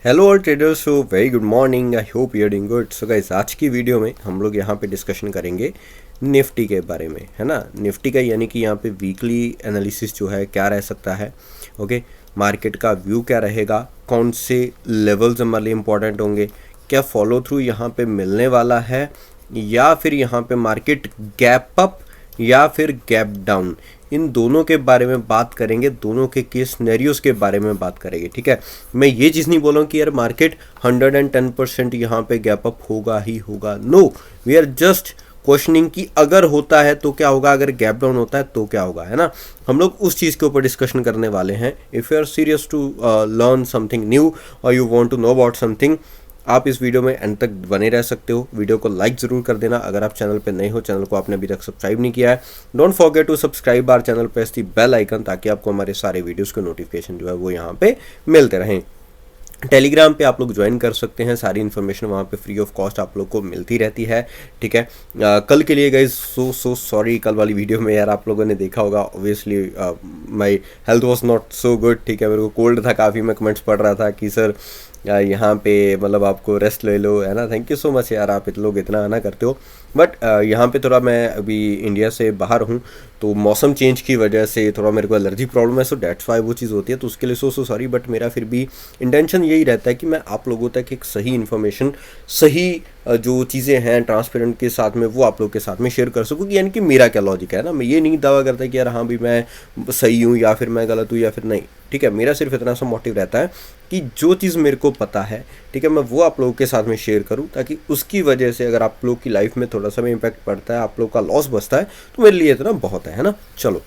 Hello all traders, so very good morning. I hope you are doing good. So guys, आज की video में हम लोग यहाँ पे डिस्कशन करेंगे निफ्टी के बारे में, है ना। निफ्टी का यानी कि यहाँ पे वीकली एनालिसिस जो है क्या रह सकता है, ओके। मार्केट का व्यू क्या रहेगा, कौन से लेवल्स हमारे लिए इंपॉर्टेंट होंगे, क्या फॉलो थ्रू यहाँ पे मिलने वाला है, या फिर यहाँ पे मार्केट गैप अप या फिर गैप डाउन, इन दोनों के बारे में बात करेंगे। दोनों के केस सिनेरियोस के बारे में बात करेंगे, ठीक है। मैं ये चीज़ नहीं बोल रहा हूँ कि यार मार्केट 110% यहाँ पे गैप अप होगा ही होगा। No, we are just questioning कि अगर होता है तो क्या होगा, अगर गैप डाउन होता है तो क्या होगा, है ना। हम लोग उस चीज़ के ऊपर डिस्कशन करने वाले हैं। If you are serious to learn something new और you want to know about something, आप इस वीडियो में एंड तक बने रह सकते हो। वीडियो को लाइक ज़रूर कर देना। अगर आप चैनल पे नए हो, चैनल को आपने अभी तक सब्सक्राइब नहीं किया है, don't forget to subscribe our channel, press the bell icon, ताकि आपको हमारे सारे वीडियोस के नोटिफिकेशन जो है वो यहाँ पे मिलते रहें। टेलीग्राम पे आप लोग ज्वाइन कर सकते हैं, सारी इन्फॉर्मेशन वहाँ पे फ्री ऑफ कॉस्ट आप लोग को मिलती रहती है, ठीक है। कल के लिए गाइज सो सॉरी, कल वाली वीडियो में यार आप लोगों ने देखा होगा, obviously my health was not so good, ठीक है। मेरे को कोल्ड था काफ़ी, मैं कमेंट्स पढ़ रहा था कि सर यहाँ पे मतलब आपको रेस्ट ले लो, है ना। थैंक यू सो मच यार, आप लोग इतना आना करते हो। बट यहाँ पे थोड़ा मैं अभी इंडिया से बाहर हूँ, तो मौसम चेंज की वजह से थोड़ा मेरे को एलर्जी प्रॉब्लम है, सो डेट्स वाई वो चीज़ होती है। तो उसके लिए सो सॉरी, बट मेरा फिर भी इंटेंशन यही रहता है कि मैं आप लोगों तक एक सही इन्फॉर्मेशन, सही जो चीज़ें हैं ट्रांसपेरेंट के साथ में, वो आप लोग के साथ में शेयर कर सकूँ। यानी कि मेरा क्या लॉजिक है ना, मैं ये नहीं दावा करता कि यार हाँ भी मैं सही हूँ या फिर मैं गलत हूँ या फिर नहीं, ठीक है। मेरा सिर्फ इतना सा मोटिव रहता है कि जो चीज़ मेरे को पता है, ठीक है, मैं वो आप लोगों के साथ में शेयर करूं, ताकि उसकी वजह से अगर आप लोग की लाइफ में थोड़ा सा भी इम्पैक्ट पड़ता है, आप लोग का लॉस बचता है, तो मेरे लिए इतना बहुत है ना। चलो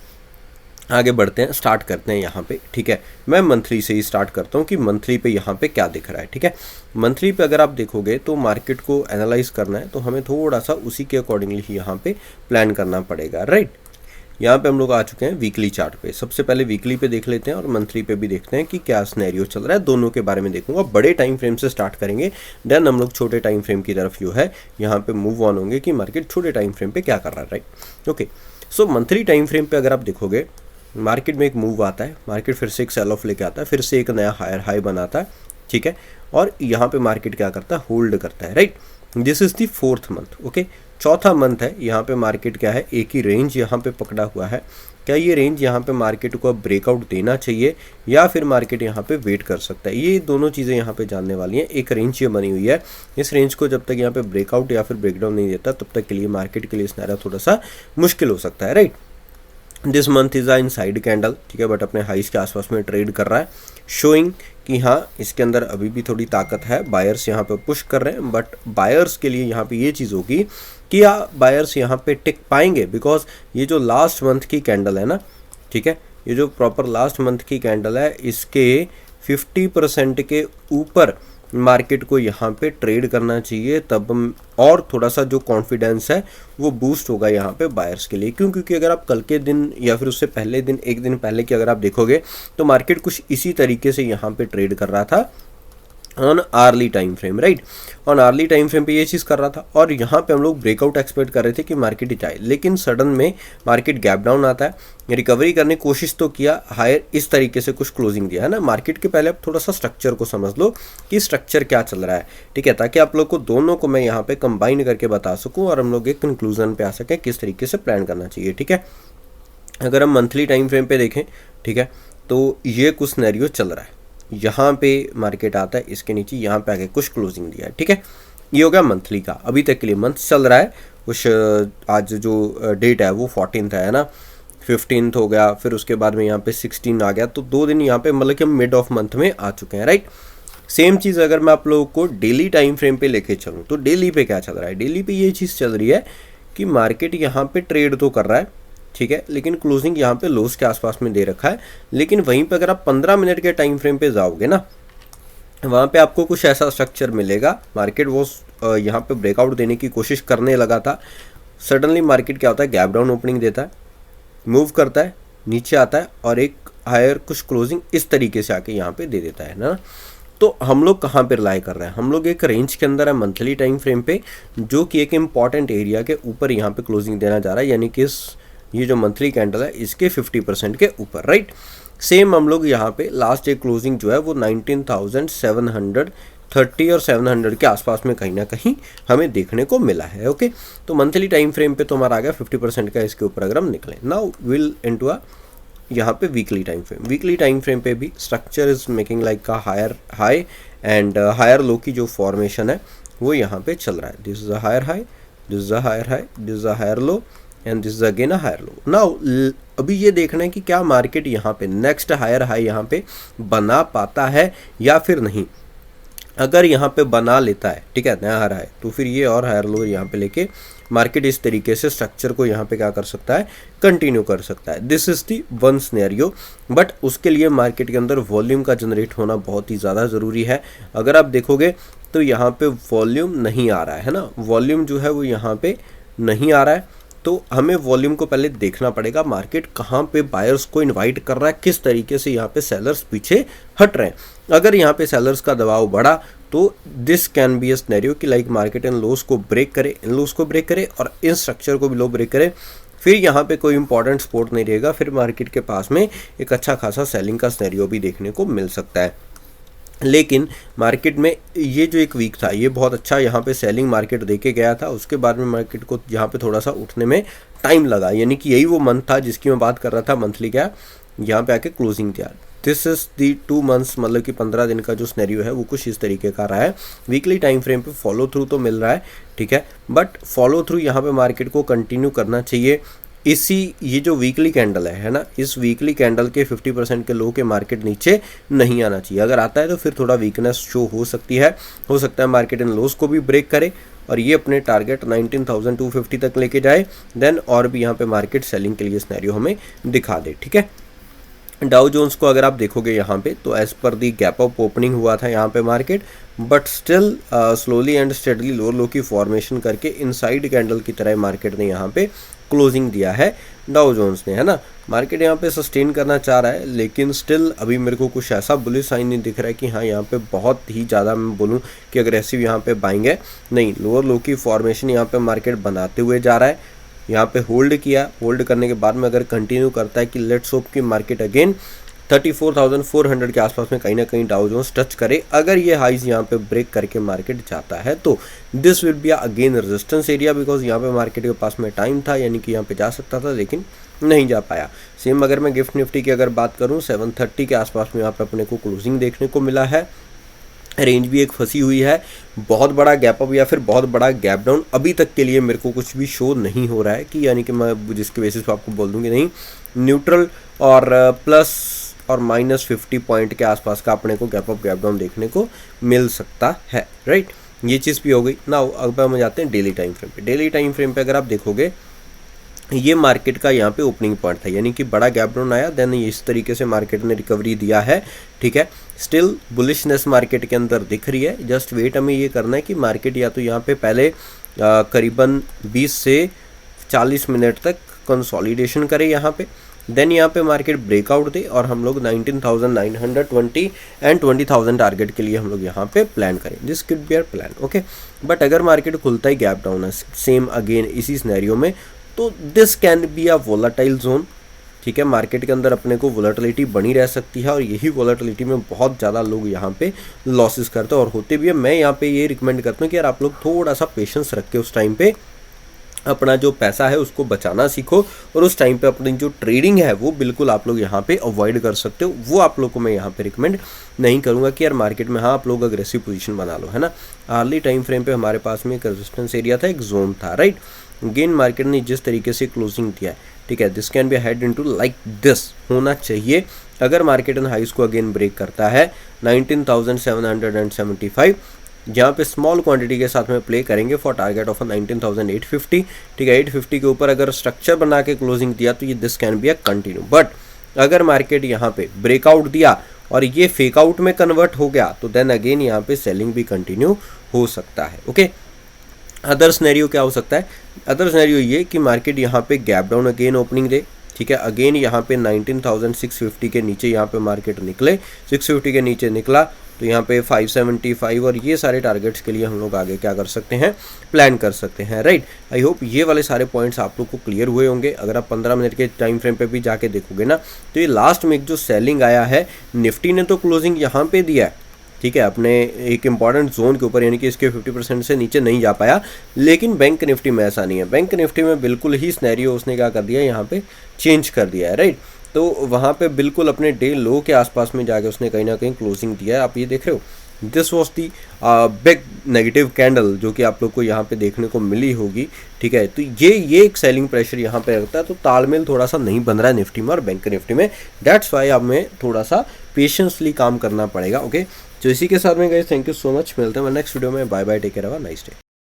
आगे बढ़ते हैं, स्टार्ट करते हैं यहाँ पे, ठीक है। मैं मंथली से ही स्टार्ट करता हूँ कि मंथली पे यहाँ पे क्या दिख रहा है, ठीक है। मंथली पे अगर आप देखोगे तो मार्केट को एनालाइज करना है, तो हमें थोड़ा सा उसी के अकॉर्डिंगली ही यहाँ पे प्लान करना पड़ेगा, राइट। यहाँ पे हम लोग आ चुके हैं वीकली चार्ट पे। सबसे पहले वीकली पे देख लेते हैं और मंथली पे भी देखते हैं कि क्या सिनेरियो चल रहा है। दोनों के बारे में देखूंगा, बड़े टाइम फ्रेम से स्टार्ट करेंगे, देन हम लोग छोटे टाइम फ्रेम की तरफ जो है यहाँ पे मूव ऑन होंगे कि मार्केट छोटे टाइम फ्रेम पे क्या कर रहा है, राइट। ओके, सो मंथली टाइम फ्रेम पे अगर आप देखोगे, मार्केट में एक मूव आता है, मार्केट फिर से एक सेल ऑफ लेके आता है, फिर से एक नया हायर हाई बनाता है, ठीक है। और यहाँ पे मार्केट क्या करता है, होल्ड करता है, right. This is the fourth month, okay. चौथा मंथ है, यहाँ पे मार्केट क्या है, एक ही रेंज यहाँ पे पकड़ा हुआ है। क्या ये रेंज यहाँ पे मार्केट को अब ब्रेकआउट देना चाहिए या फिर मार्केट यहाँ पे वेट कर सकता है, ये दोनों चीज़ें यहाँ पे जानने वाली हैं। एक रेंज ये बनी हुई है, इस रेंज को जब तक यहाँ पे ब्रेकआउट या फिर ब्रेकडाउन नहीं देता, तब तक के लिए मार्केट के लिए सिनेरियो थोड़ा सा मुश्किल हो सकता है, right. This month is a inside candle, ठीक है, बट अपने हाइस के आसपास में ट्रेड कर रहा है, शोइंग कि हाँ इसके अंदर अभी भी थोड़ी ताकत है। बायर्स यहाँ पे पुश कर रहे हैं, बट बायर्स के लिए यहाँ पे ये चीज़ होगी कि बायर्स यहाँ पे टिक पाएंगे, बिकॉज ये जो लास्ट मंथ की कैंडल है ना, ठीक है, ये जो प्रॉपर लास्ट मंथ की कैंडल है, इसके 50% के ऊपर मार्केट को यहाँ पे ट्रेड करना चाहिए, तब और थोड़ा सा जो कॉन्फिडेंस है वो बूस्ट होगा यहाँ पे बायर्स के लिए। क्यों? क्योंकि अगर आप कल के दिन या फिर उससे पहले दिन, एक दिन पहले की अगर आप देखोगे, तो मार्केट कुछ इसी तरीके से यहाँ पे ट्रेड कर रहा था on early time frame, right. On early time frame पे ये चीज़ कर रहा था, और यहाँ पे हम लोग ब्रेकआउट एक्सपेक्ट कर रहे थे कि मार्केट ही जाए, लेकिन सडन में मार्केट गैप डाउन आता है। रिकवरी करने की कोशिश तो किया, हायर इस तरीके से कुछ क्लोजिंग दिया, है ना। मार्केट के पहले आप थोड़ा सा स्ट्रक्चर को समझ लो कि स्ट्रक्चर क्या चल रहा है, ठीक है, ताकि आप लोग को दोनों को मैं यहाँ पे कंबाइन करके बता सकूँ और हम लोग एक कंक्लूजन पे आ सकें किस तरीके से प्लान करना चाहिए, ठीक है। अगर हम मंथली टाइम फ्रेम पे देखें, ठीक है, तो ये कुछ सिनेरियो चल रहा है। यहाँ पे मार्केट आता है, इसके नीचे यहाँ पे आके कुछ क्लोजिंग दिया है, ठीक है। ये हो गया मंथली का, अभी तक के लिए मंथ चल रहा है। कुछ आज जो डेट है वो 14th है ना, 15th हो गया, फिर उसके बाद में यहाँ पे 16 आ गया, तो 2 दिन यहाँ पे मतलब कि हम मिड ऑफ मंथ में आ चुके हैं, राइट। सेम चीज़ अगर मैं आप लोगों को डेली टाइम फ्रेम पे लेके चलूँ, तो डेली पे क्या चल रहा है, डेली पे ये चीज़ चल रही है कि मार्केट यहाँ पे ट्रेड तो कर रहा है, ठीक है, लेकिन क्लोजिंग यहाँ पे लोस के आसपास में दे रखा है। लेकिन वहीं पे अगर आप 15 मिनट के टाइम फ्रेम पे जाओगे ना, वहाँ पे आपको कुछ ऐसा स्ट्रक्चर मिलेगा। मार्केट वो यहाँ पे ब्रेकआउट देने की कोशिश करने लगा था, सडनली मार्केट क्या होता है, गैप डाउन ओपनिंग देता है, मूव करता है, नीचे आता है और एक हायर कुछ क्लोजिंग इस तरीके से आके यहाँ पे दे देता है ना। तो हम लोग कहाँ पे रिलाई कर रहे हैं, हम लोग एक रेंज के अंदर है मंथली टाइम फ्रेम पे, जो कि एक इम्पॉर्टेंट एरिया के ऊपर यहाँ पे क्लोजिंग देना जा रहा है, यानी कि ये जो मंथली कैंडल है इसके 50% के ऊपर, राइट। सेम हम लोग यहाँ पे लास्ट डे क्लोजिंग जो है वो 19,730 और 700 के आसपास में कहीं ना कहीं हमें देखने को मिला है। ओके, तो मंथली टाइम फ्रेम पे तो हमारा आ गया 50% का इसके ऊपर अगर हम निकलें। नाउ विल इनटू अ यहाँ पे weekly time frame. Weekly time frame पे भी स्ट्रक्चर इज मेकिंग लाइक का higher high and higher low की जो फॉर्मेशन है वो यहाँ पे चल रहा है। This is a higher high, this is a higher high, this is a higher low and this is again a higher low. Now अभी ये देखना है कि क्या मार्केट यहाँ पे नेक्स्ट हायर हाई यहाँ पे बना पाता है या फिर नहीं। अगर यहाँ पे बना लेता है, ठीक है, नया हायर हाई, तो फिर ये और हायर लो यहाँ पे लेके मार्केट इस तरीके से स्ट्रक्चर को यहाँ पे क्या कर सकता है, कंटिन्यू कर सकता है। This is the one scenario, but उसके लिए मार्केट के अंदर वॉल्यूम का जनरेट होना बहुत ही ज़्यादा ज़रूरी है। अगर आप देखोगे तो यहाँ पे वॉल्यूम नहीं आ रहा है ना, वॉल्यूम जो है वो यहाँ पे नहीं आ रहा है, तो हमें वॉल्यूम को पहले देखना पड़ेगा मार्केट कहाँ पे बायर्स को इनवाइट कर रहा है, किस तरीके से यहाँ पे सेलर्स पीछे हट रहे हैं। अगर यहाँ पे सेलर्स का दबाव बढ़ा तो this can be a scenario कि लाइक मार्केट इन लोस को ब्रेक करे, इन लोस को ब्रेक करे और इन स्ट्रक्चर को भी लो ब्रेक करे, फिर यहाँ पे कोई इंपॉर्टेंट सपोर्ट नहीं रहेगा, फिर मार्केट के पास में एक अच्छा खासा सेलिंग का सिनेरियो भी देखने को मिल सकता है। लेकिन मार्केट में ये जो एक वीक था ये बहुत अच्छा यहाँ पे सेलिंग मार्केट देके गया था, उसके बाद में मार्केट को यहाँ पे थोड़ा सा उठने में टाइम लगा, यानी कि यही वो मंथ था जिसकी मैं बात कर रहा था, मंथली क्या यहाँ पे आके क्लोजिंग किया। दिस इज दी 2 मंथ्स, मतलब कि 15 दिन का जो सिनेरियो है वो कुछ इस तरीके का रहा है। वीकली टाइम फ्रेम पे फॉलो थ्रू तो मिल रहा है, ठीक है, बट फॉलो थ्रू यहाँ पे मार्केट को कंटिन्यू करना चाहिए। इसी ये जो वीकली कैंडल है ना, इस वीकली कैंडल के 50% के लो के मार्केट नीचे नहीं आना चाहिए। अगर आता है तो फिर थोड़ा वीकनेस शो हो सकती है, हो सकता है मार्केट इन लोस को भी ब्रेक करे और ये अपने टारगेट 19,250 तक लेके जाए, देन और भी यहाँ पे मार्केट सेलिंग के लिए सिनेरियो हमें दिखा दे, ठीक है। डाउ जोन्स को अगर आप देखोगे यहाँ पे तो एज पर दी गैप अप ओपनिंग हुआ था यहाँ पे market, but still slowly and steadily lower लो की फॉर्मेशन करके इनसाइड कैंडल की तरह मार्केट ने यहाँ पे क्लोजिंग दिया है डाउ जोन्स ने, है ना। मार्केट यहाँ पे सस्टेन करना चाह रहा है, लेकिन स्टिल अभी मेरे को कुछ ऐसा बुलिश साइन नहीं दिख रहा है कि हाँ यहाँ पे बहुत ही ज़्यादा मैं बोलूँ कि अग्रेसिव यहाँ पे बाइंग है, नहीं। लोअर लो की फॉर्मेशन यहाँ पे मार्केट बनाते हुए जा रहा है, यहाँ पे होल्ड किया, होल्ड करने के बाद में अगर कंटिन्यू करता है कि लेट्स होप कि मार्केट अगेन 34,400 के आसपास में कहीं ना कहीं डाउ जोन्स टच करे, अगर ये हाइज यहाँ पे ब्रेक करके मार्केट जाता है तो this will be again resistance area, because यहाँ पे मार्केट के पास में टाइम था, यानी कि यहाँ पे जा सकता था लेकिन नहीं जा पाया। सेम अगर मैं गिफ्ट निफ्टी की अगर बात करूँ 730 के आसपास में यहाँ पे अपने को क्लोजिंग देखने को मिला है, रेंज भी एक फंसी हुई है, बहुत बड़ा गैप अप या फिर बहुत बड़ा गैप डाउन अभी तक के लिए मेरे को कुछ भी शो नहीं हो रहा है कि यानी कि मैं जिसके बेसिस पे आपको बोल दूंगी नहीं, न्यूट्रल और प्लस और -50 पॉइंट के आसपास का अपने को गैप अप गैप डाउन देखने को मिल सकता है, राइट। ये चीज़ भी हो गई। नाउ अब हम जाते हैं डेली टाइम फ्रेम पे। डेली टाइम फ्रेम पे अगर आप देखोगे ये मार्केट का यहाँ पे ओपनिंग पॉइंट था, यानी कि बड़ा गैप डाउन आया, देन इस तरीके से मार्केट ने रिकवरी दिया है, ठीक है। स्टिल बुलिशनेस मार्केट के अंदर दिख रही है, जस्ट वेट हमें ये करना है कि मार्केट या तो यहाँ पे पहले करीबन 20 से 40 मिनट तक कंसोलिडेशन करे यहाँ पे, देन यहाँ पे मार्केट ब्रेकआउट दे और हम लोग 19,920 एंड 20,000 टारगेट के लिए हम लोग यहाँ पे प्लान करें। This could be our plan, okay. But अगर मार्केट खुलता ही गैप डाउन है सेम अगेन इसी सिनेरियो में, तो this can be a volatile zone, ठीक है। मार्केट के अंदर अपने को वोलेटिलिटी बनी रह सकती है और यही वोलेटिलिटी में बहुत ज़्यादा लोग यहाँ पे लॉसेस करते हैं और होते भी है। मैं यहाँ पे ये रिकमेंड करता हूँ कि यार आप लोग थोड़ा सा पेशेंस रख के उस टाइम पे अपना जो पैसा है उसको बचाना सीखो, और उस टाइम पे अपनी जो ट्रेडिंग है वो बिल्कुल आप लोग यहाँ पे अवॉइड कर सकते हो। वो आप लोग को मैं यहाँ पे रिकमेंड नहीं करूँगा कि यार मार्केट में हाँ आप लोग अग्रेसिव पोजीशन बना लो, है ना। अर्ली टाइम फ्रेम पे हमारे पास में एक रेजिस्टेंस एरिया था, एक जोन था, राइट। गेन मार्केट ने जिस तरीके से क्लोजिंग दिया है, ठीक है, this can be head into like this होना चाहिए। अगर मार्केट इन हाइस को अगेन ब्रेक करता है 19,775, जहाँ पे स्मॉल क्वांटिटी के साथ में प्ले करेंगे फॉर टारगेट ऑफ 19,850, ठीक है। 850 के ऊपर अगर स्ट्रक्चर बना के क्लोजिंग दिया तो ये this can be a continue. But अगर मार्केट यहाँ पे ब्रेकआउट दिया और ये फेक आउट में कन्वर्ट हो गया तो देन अगेन यहाँ पे सेलिंग भी कंटिन्यू हो सकता है, ओके। अदर सिनेरियो क्या हो सकता है? अदर सिनेरियो ये कि मार्केट यहाँ पे गैप डाउन अगेन ओपनिंग दे, ठीक है। अगेन यहाँ पे 19,650 के नीचे यहाँ पे मार्केट निकले, 650 के नीचे निकला, तो यहाँ पे 575 और ये सारे टारगेट्स के लिए हम लोग आगे क्या कर सकते हैं, प्लान कर सकते हैं, राइट। आई होप ये वाले सारे पॉइंट्स आप लोग को क्लियर हुए होंगे। अगर आप 15 मिनट के टाइम फ्रेम पे भी जाके देखोगे ना, तो ये लास्ट में एक जो सेलिंग आया है, निफ्टी ने तो क्लोजिंग यहाँ पे दिया है, ठीक है, अपने एक इंपॉर्टेंट जोन के ऊपर, यानी कि इसके 50% से नीचे नहीं जा पाया, लेकिन बैंक निफ्टी में ऐसा नहीं है। बैंक निफ्टी में बिल्कुल ही सिनेरियो उसने क्या कर दिया, यहाँ पे चेंज कर दिया है, राइट। तो वहाँ पे बिल्कुल अपने डे लो के आसपास में जाके उसने कहीं ना कहीं क्लोजिंग दिया है। आप ये देख रहे हो, this was the big negative candle जो कि आप लोग को यहाँ पे देखने को मिली होगी, ठीक है। तो ये एक सेलिंग प्रेशर यहाँ पे रखता है, तो तालमेल थोड़ा सा नहीं बन रहा है निफ्टी में और बैंक निफ्टी में। दैट्स वाई अब हमें थोड़ा सा पेशेंसली काम करना पड़ेगा, ओके। तो इसी के साथ में guys, thank you so much, मिलते हैं नेक्स्ट वीडियो में, bye bye, take care, have a nice day.